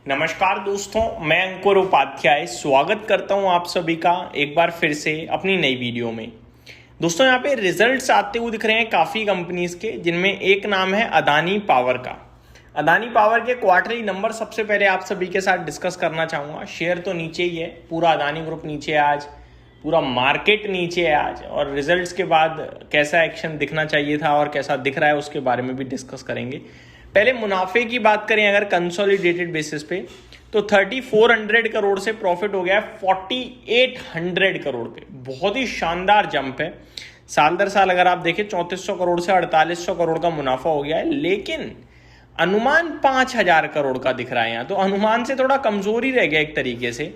नमस्कार दोस्तों, मैं अंकुर उपाध्याय स्वागत करता हूं आप सभी का एक बार फिर से अपनी नई वीडियो में। दोस्तों, यहाँ पे रिजल्ट्स आते हुए दिख रहे हैं काफ़ी कंपनीज के, जिनमें एक नाम है अदानी पावर का। अदानी पावर के क्वार्टरली नंबर सबसे पहले आप सभी के साथ डिस्कस करना चाहूँगा। शेयर तो नीचे ही है, पूरा अदानी ग्रुप नीचे है आज, पूरा मार्केट नीचे है आज, और रिजल्ट्स के बाद कैसा एक्शन दिखना चाहिए था और कैसा दिख रहा है उसके बारे में भी डिस्कस करेंगे। पहले मुनाफे की बात करें अगर कंसोलिडेटेड बेसिस पे, तो 3400 करोड़ से प्रॉफिट हो गया है 4800 करोड़ पे। बहुत ही शानदार जंप है। साल दर साल अगर आप देखें 3400 करोड़ से 4800 करोड़ का मुनाफा हो गया है, लेकिन अनुमान 5000 करोड़ का दिख रहा है यहाँ, तो अनुमान से थोड़ा कमजोरी रह गया एक तरीके से।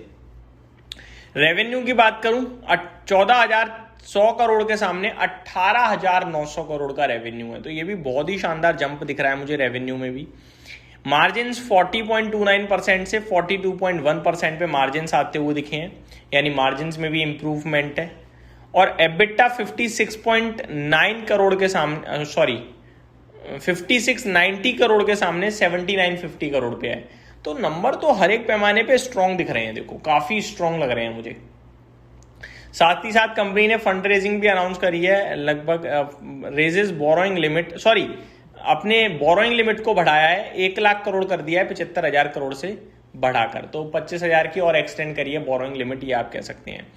रेवेन्यू की बात करूं, 14,100 करोड़ के सामने 18,900 करोड़ का रेवेन्यू है, तो ये भी बहुत ही शानदार जंप दिख रहा है मुझे रेवेन्यू में भी। मार्जिन्स 40.29% से 42.1% पे मार्जिन्स आते हुए दिखे हैं, यानी मार्जिन्स में भी इंप्रूवमेंट है। और एबिटा 56.9 करोड़ के सामने 5690 करोड़ के सामने 7950 करोड़ पे है। तो नंबर तो हर एक पैमाने पे स्ट्रॉन्ग दिख रहे हैं, देखो काफी स्ट्रॉन्ग लग रहे हैं मुझे। साथ ही साथ कंपनी ने फंड रेजिंग भी अनाउंस करी है, लगभग रेजेस बोरोइंग लिमिट अपने बोरोइंग लिमिट को बढ़ाया है, 1 लाख करोड़ कर दिया है 75,000 करोड़ से बढ़ाकर, तो 25,000 की और एक्सटेंड करी है बोरोइंग लिमिट, ये आप कह सकते हैं।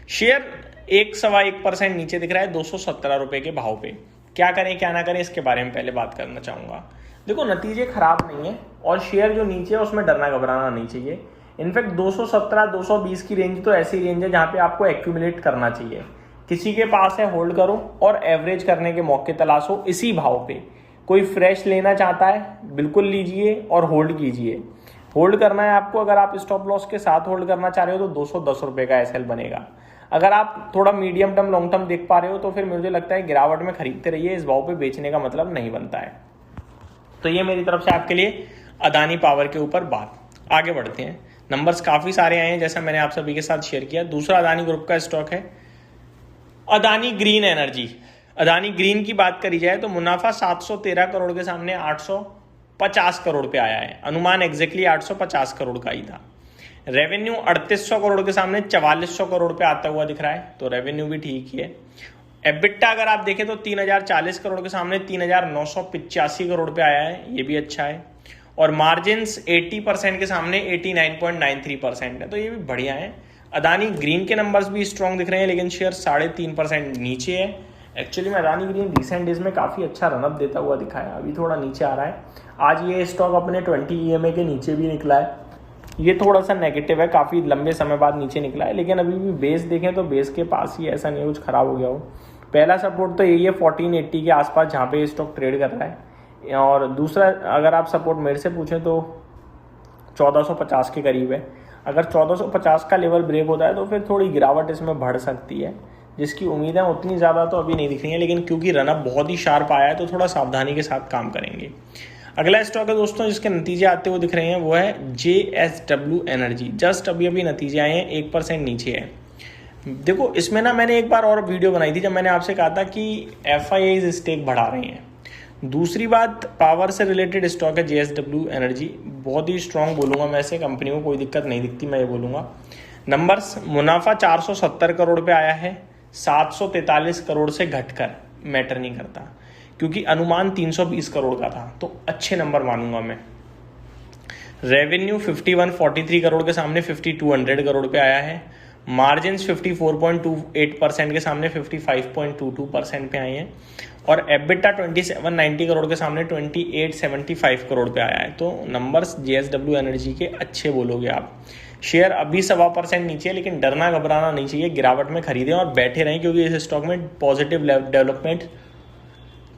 शेयर 1.1% नीचे दिख रहा है 217 रुपए के भाव पे। क्या करें क्या ना करें इसके बारे में पहले बात करना चाहूंगा। देखो, नतीजे खराब नहीं है और शेयर जो नीचे है उसमें डरना घबराना नहीं चाहिए। इनफैक्ट 217-220 की रेंज तो ऐसी रेंज है जहां पे आपको एक्यूमुलेट करना चाहिए। किसी के पास है होल्ड करो और एवरेज करने के मौके तलाशो इसी भाव पे। कोई फ्रेश लेना चाहता है बिल्कुल लीजिए और होल्ड कीजिए। होल्ड करना है आपको, अगर आप स्टॉप लॉस के साथ होल्ड करना चाह रहे हो तो 210 रुपए का एसएल बनेगा। अगर आप थोड़ा मीडियम टर्म लॉन्ग टर्म देख पा रहे हो तो फिर मुझे लगता है गिरावट में खरीदते रहिए, इस भाव पे बेचने का मतलब नहीं बनता है। तो ये मेरी तरफ से आपके लिए अदानी पावर के ऊपर बात। आगे बढ़ते हैं, नंबर्स काफी सारे आए हैं जैसा मैंने आप सभी के साथ शेयर किया। दूसरा अदानी ग्रुप का स्टॉक है Adani green energy. Adani green की बात करी जाए तो मुनाफा 713 करोड़ के सामने 850 करोड़ पे आया है, अनुमान एग्जैक्टली 850 करोड़ का ही था। रेवेन्यू 3800 करोड़ के सामने 4400 करोड़ पे आता हुआ दिख रहा है, तो रेवेन्यू भी ठीक ही है। एबिटा अगर आप देखें तो 3040 करोड़ के सामने 3985 करोड़ पे आया है, ये भी अच्छा है। और मार्जिन्स 80% के सामने 89.93% है, तो ये भी बढ़िया है। अदानी ग्रीन के नंबर्स भी स्ट्रॉन्ग दिख रहे हैं, लेकिन शेयर 3.5% नीचे है। एक्चुअली में अदानी ग्रीन रिसेंट डेज में काफ़ी अच्छा रनअप देता हुआ दिखा है, अभी थोड़ा नीचे आ रहा है। आज ये स्टॉक अपने 20 EMA के नीचे भी निकला है, ये थोड़ा सा नेगेटिव है, काफ़ी लंबे समय बाद नीचे निकला है, लेकिन अभी भी बेस देखें तो बेस के पास ही, ऐसा नहीं कुछ खराब हो गया हो। पहला सपोर्ट तो यही है 1480 के आसपास जहाँ पे ये स्टॉक ट्रेड कर रहा है, और दूसरा अगर आप सपोर्ट मेरे से पूछें तो 1450 के करीब है। अगर 1450 का लेवल ब्रेक होता है तो फिर थोड़ी गिरावट इसमें बढ़ सकती है, जिसकी उम्मीदें उतनी ज़्यादा तो अभी नहीं दिख रही हैं, लेकिन क्योंकि रनअप बहुत ही शार्प आया है तो थोड़ा सावधानी के साथ काम करेंगे। अगला स्टॉक है दोस्तों जिसके नतीजे आते हुए दिख रहे हैं, वो है JSW एनर्जी। जस्ट अभी नतीजे आए हैं, 1% नीचे है। देखो, इसमें ना मैंने एक बार और वीडियो बनाई थी जब मैंने आपसे कहा था कि FIIs स्टेक बढ़ा रहे हैं। दूसरी बात, पावर से रिलेटेड स्टॉक है JSW एनर्जी, बहुत ही स्ट्रांग बोलूँगा मैं ऐसे कंपनी को, कोई दिक्कत नहीं दिखती, मैं ये बोलूँगा। नंबर्स, मुनाफा 470 करोड़ पे आया है, 743 करोड़ से घटकर, मैटर नहीं करता क्योंकि अनुमान 320 करोड़ का था, तो अच्छे नंबर मानूंगा मैं। रेवेन्यू 5143 करोड़ के सामने 5200 करोड़ पे आया है। मार्जिन्स 54.28% के सामने 55.22% पे आए हैं। और एबिटा 2790 करोड़ के सामने 2875 करोड़ पे आया है, तो नंबर्स JSW एनर्जी के अच्छे बोलोगे आप। शेयर अभी 1.25% नीचे है, लेकिन डरना घबराना नहीं चाहिए, गिरावट में खरीदें और बैठे रहें क्योंकि इस स्टॉक में पॉजिटिव डेवलपमेंट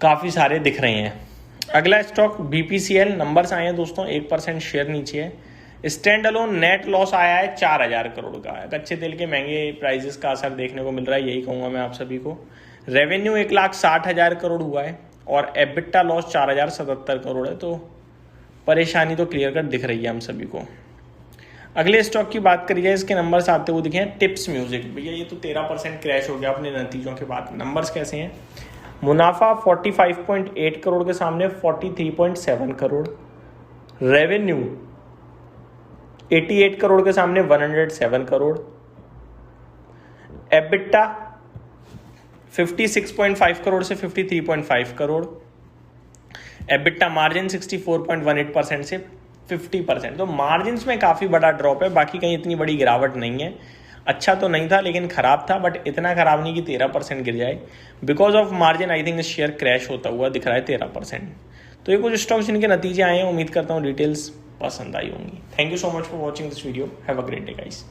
काफ़ी सारे दिख रहे हैं। अगला स्टॉक BPCL, नंबर्स आए हैं दोस्तों, 1% शेयर नीचे है। स्टैंड अलोन नेट लॉस आया है 4000 करोड़ का। कच्चे तेल के महंगे प्राइजेस का असर देखने को मिल रहा है, यही कहूँगा मैं आप सभी को। रेवेन्यू 1,60,000 करोड़ हुआ है और एबिटा लॉस 4077 करोड़ है, तो परेशानी तो क्लियर कट दिख रही है हम सभी को। अगले स्टॉक की बात करी जाए, इसके नंबर्स आते हुए दिखे हैं। टिप्स म्यूजिक, भैया ये तो 13% क्रैश हो गया अपने नतीजों के बाद। नंबर्स कैसे हैं? मुनाफा 45.8 करोड़ के सामने 43.7 करोड़। रेवेन्यू 88 करोड़ के सामने 107 करोड़। एबिटा 56.5 करोड़ से 53.5 करोड़। एबिटा मार्जिन 64.18% से 50%। तो मार्जिन में काफ़ी बड़ा ड्रॉप है, बाकी कहीं इतनी बड़ी गिरावट नहीं है। अच्छा तो नहीं था लेकिन ख़राब था, बट इतना ख़राब नहीं कि 13% गिर जाए। Because of margin I think share crash होता हुआ दिख रहा है 13%। तो ये कुछ स्टॉक्स जिनके नतीजे आए हैं, उम्मीद करता हूँ डिटेल्स पसंद आई होंगी। Thank you so much for watching this video. Have a great day guys.